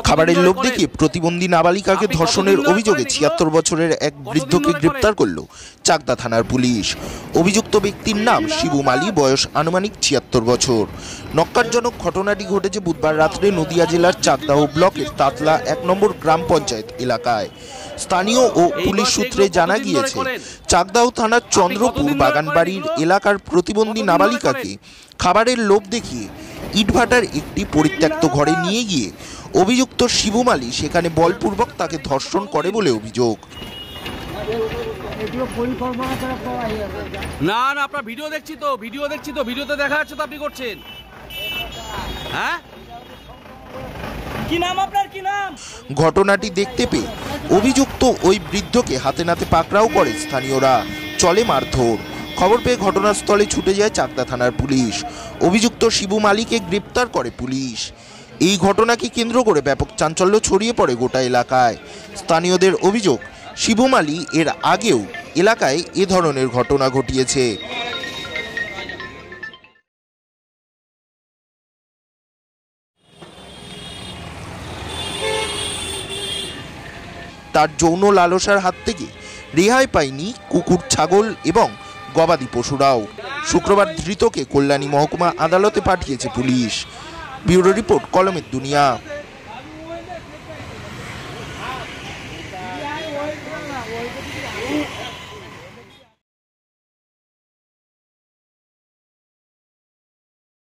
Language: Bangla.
খাবারের লোভ দেখিয়ে প্রতিবন্ধী নাবালিকাকে ধর্ষণের অভিযোগে ৭৬ বছরের এক বৃদ্ধকে গ্রেপ্তার করল চাকদা থানার পুলিশ। অভিযুক্ত ব্যক্তির নাম শিবু মালি, বয়স আনুমানিক ৭৬ বছর। নক্কারজনক ঘটনাটি ঘটেছে বুধবার রাত্রে নদিয়া জেলার চাকদাহ ব্লকের তাতলা ১ নম্বর গ্রাম পঞ্চায়েত এলাকায়। স্থানীয় ও পুলিশ সূত্রে জানা গিয়েছে, চাকদাহ থানার চন্দ্রপুর বাগানবাড়ির এলাকার প্রতিবন্ধী নাবালিকাকে খাবারের লোভ দেখিয়ে ইটভাটার একটি পরিত্যক্ত ঘরে নিয়ে গিয়ে অভিযুক্ত শিবু মালি সেখানে বলপূর্বক তাকে ধর্ষণ করে বলে অভিযোগ। না না, আপনার ভিডিও দেখছি তো, ভিডিওতে দেখা যাচ্ছে তো আপনি করছেন। হ্যাঁ, কি নাম আপনার, কি নাম? ঘটনাটি দেখতে পেয়ে অভিযুক্ত ওই বৃদ্ধকে হাতে নাতে পাকড়াও করে স্থানীয়রা। চলে মারধর। খবর পেয়ে ঘটনাস্থলে ছুটে যায় চাকদা থানার পুলিশ। অভিযুক্ত শিবু মালিকে গ্রেপ্তার করে পুলিশ। এই ঘটনাকে কেন্দ্র করে ব্যাপক চাঞ্চল্য ছড়িয়ে পড়ে গোটা এলাকায়। স্থানীয়দের অভিযোগ, শিবু মালি এর আগেও এলাকায় এ ধরনের ঘটনা ঘটিয়েছে। তার যৌন লালসার হাত থেকে রেহাই পায়নি কুকুর, ছাগল এবং গবাদি পশুরাও। শুক্রবার ধৃতকে কল্যাণী মহকুমা আদালতে পাঠিয়েছে পুলিশ। ব্যুরো রিপোর্ট, কলমের দুনিয়া।